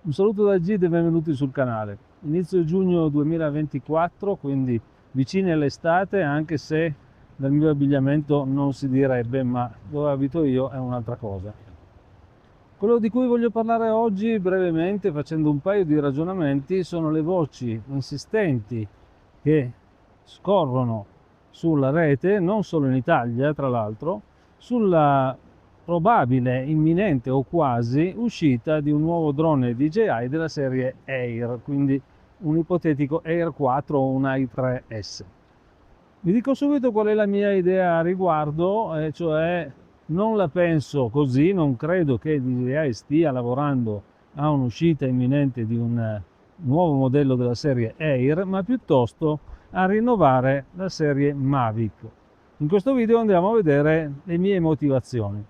Un saluto da Gid e benvenuti sul canale. Inizio giugno 2024, quindi vicini all'estate, anche se dal mio abbigliamento non si direbbe, ma dove abito io è un'altra cosa. Quello di cui voglio parlare oggi brevemente, facendo un paio di ragionamenti, sono le voci insistenti che scorrono sulla rete, non solo in Italia tra l'altro, sulla probabile, imminente o quasi uscita di un nuovo drone DJI della serie Air, quindi un ipotetico Air 4 o un Air 3S. Vi dico subito qual è la mia idea a riguardo, cioè non la penso così, non credo che DJI stia lavorando a un'uscita imminente di un nuovo modello della serie Air, ma piuttosto a rinnovare la serie Mavic. In questo video andiamo a vedere le mie motivazioni.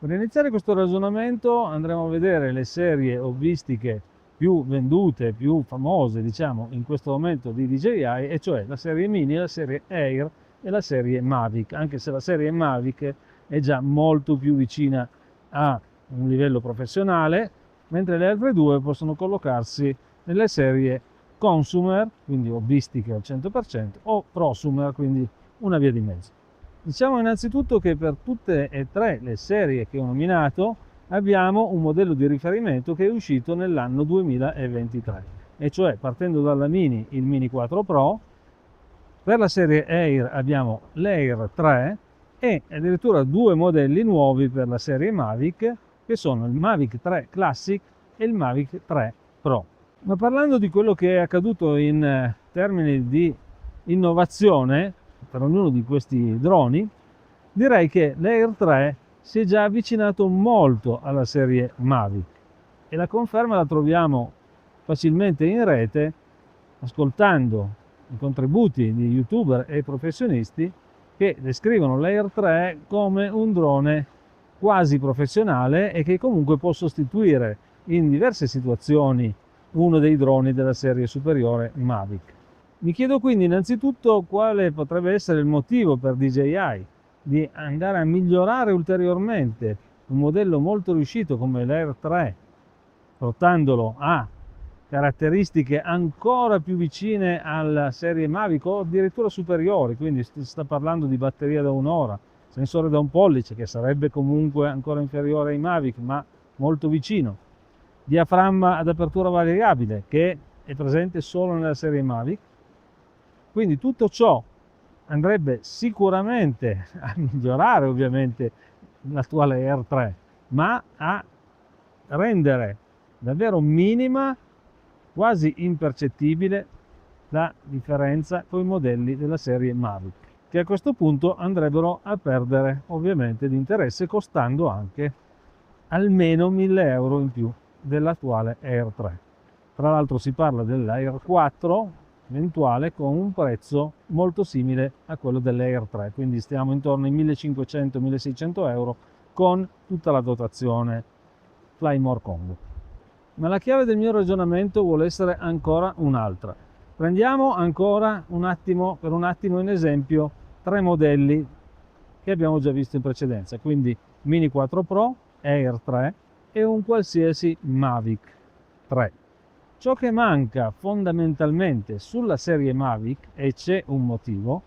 Per iniziare questo ragionamento andremo a vedere le serie hobbistiche più vendute, più famose, diciamo, in questo momento di DJI, e cioè la serie Mini, la serie Air e la serie Mavic, anche se la serie Mavic è già molto più vicina a un livello professionale, mentre le altre due possono collocarsi nelle serie consumer, quindi hobbistiche al 100%, o prosumer, quindi una via di mezzo. Diciamo innanzitutto che per tutte e tre le serie che ho nominato abbiamo un modello di riferimento che è uscito nell'anno 2023, e cioè partendo dalla Mini, il Mini 4 Pro. Per la serie Air abbiamo l'Air 3 e addirittura due modelli nuovi per la serie Mavic, che sono il Mavic 3 Classic e il Mavic 3 Pro. Ma parlando di quello che è accaduto in termini di innovazione per ognuno di questi droni, direi che l'Air 3 si è già avvicinato molto alla serie Mavic, e la conferma la troviamo facilmente in rete ascoltando i contributi di youtuber e professionisti che descrivono l'Air 3 come un drone quasi professionale e che comunque può sostituire in diverse situazioni uno dei droni della serie superiore Mavic. Mi chiedo quindi innanzitutto quale potrebbe essere il motivo per DJI di andare a migliorare ulteriormente un modello molto riuscito come l'Air 3, portandolo a caratteristiche ancora più vicine alla serie Mavic o addirittura superiori, quindi si sta parlando di batteria da un'ora, sensore da 1 pollice che sarebbe comunque ancora inferiore ai Mavic ma molto vicino, diaframma ad apertura variabile che è presente solo nella serie Mavic. Quindi tutto ciò andrebbe sicuramente a migliorare ovviamente l'attuale Air 3, ma a rendere davvero minima, quasi impercettibile, la differenza con i modelli della serie Mavic, che a questo punto andrebbero a perdere ovviamente di interesse, costando anche almeno 1000 euro in più dell'attuale Air 3. Tra l'altro si parla dell'Air 4 eventuale con un prezzo molto simile a quello dell'Air 3, quindi stiamo intorno ai 1500-1600 euro con tutta la dotazione Fly More Combo. Ma la chiave del mio ragionamento vuole essere ancora un'altra. Prendiamo ancora per un attimo in esempio tre modelli che abbiamo già visto in precedenza, quindi Mini 4 Pro, Air 3 e un qualsiasi Mavic 3. Ciò che manca fondamentalmente sulla serie Mavic, e c'è un motivo,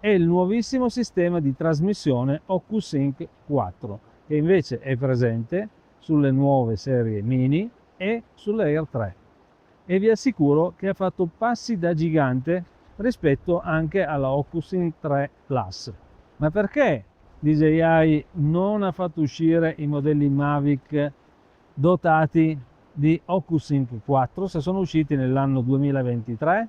è il nuovissimo sistema di trasmissione OcuSync 4, che invece è presente sulle nuove serie Mini e sull'Air 3. E vi assicuro che ha fatto passi da gigante rispetto anche alla OcuSync 3 Plus. Ma perché DJI non ha fatto uscire i modelli Mavic dotati di OcuSync 4 se sono usciti nell'anno 2023?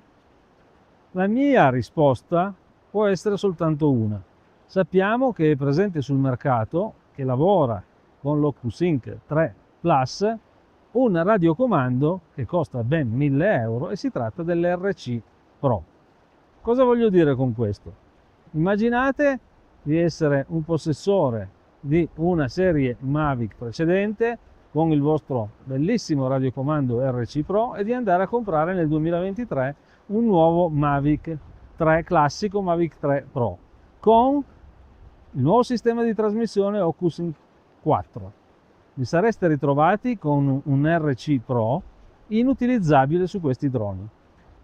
La mia risposta può essere soltanto una. Sappiamo che è presente sul mercato, che lavora con l'OcuSync 3 Plus, un radiocomando che costa ben 1000 euro e si tratta dell'RC Pro. Cosa voglio dire con questo? Immaginate di essere un possessore di una serie Mavic precedente con il vostro bellissimo radiocomando RC Pro e di andare a comprare nel 2023 un nuovo Mavic 3 classico, Mavic 3 Pro, con il nuovo sistema di trasmissione OcuSync 4. vi sareste ritrovati con un RC Pro inutilizzabile su questi droni.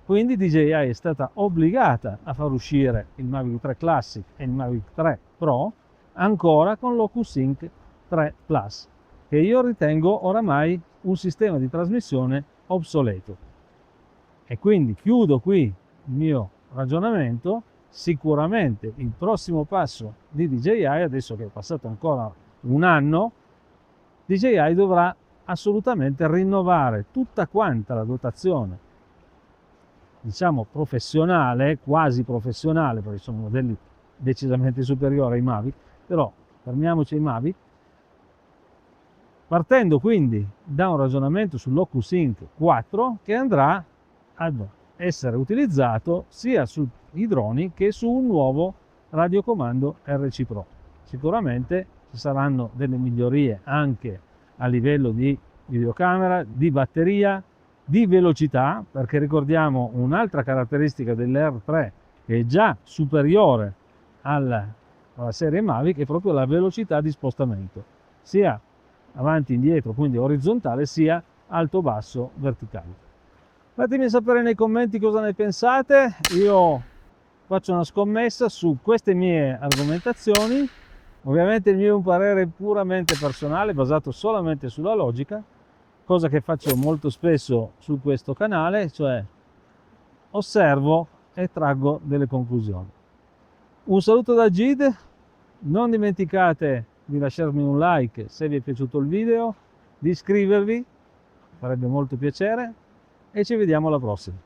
Quindi DJI è stata obbligata a far uscire il Mavic 3 Classic e il Mavic 3 Pro ancora con l'OcuSync 3 Plus, che io ritengo oramai un sistema di trasmissione obsoleto. E quindi chiudo qui il mio ragionamento. Sicuramente il prossimo passo di DJI, adesso che è passato ancora un anno, DJI dovrà assolutamente rinnovare tutta quanta la dotazione, diciamo professionale, quasi professionale, perché sono modelli decisamente superiori ai Mavic, però fermiamoci ai Mavic, partendo quindi da un ragionamento sull'OcuSync 4 che andrà ad essere utilizzato sia sui droni che su un nuovo radiocomando RC Pro. Sicuramente ci saranno delle migliorie anche a livello di videocamera, di batteria, di velocità, perché ricordiamo un'altra caratteristica dell'R3 che è già superiore alla serie Mavic è proprio la velocità di spostamento, sia avanti e indietro, quindi orizzontale, sia alto-basso verticale. Fatemi sapere nei commenti cosa ne pensate. Io faccio una scommessa su queste mie argomentazioni. Ovviamente il mio è un parere puramente personale, basato solamente sulla logica, cosa che faccio molto spesso su questo canale, cioè osservo e traggo delle conclusioni. Un saluto da Gid, non dimenticate di lasciarmi un like se vi è piaciuto il video, di iscrivervi, farebbe molto piacere, e ci vediamo alla prossima.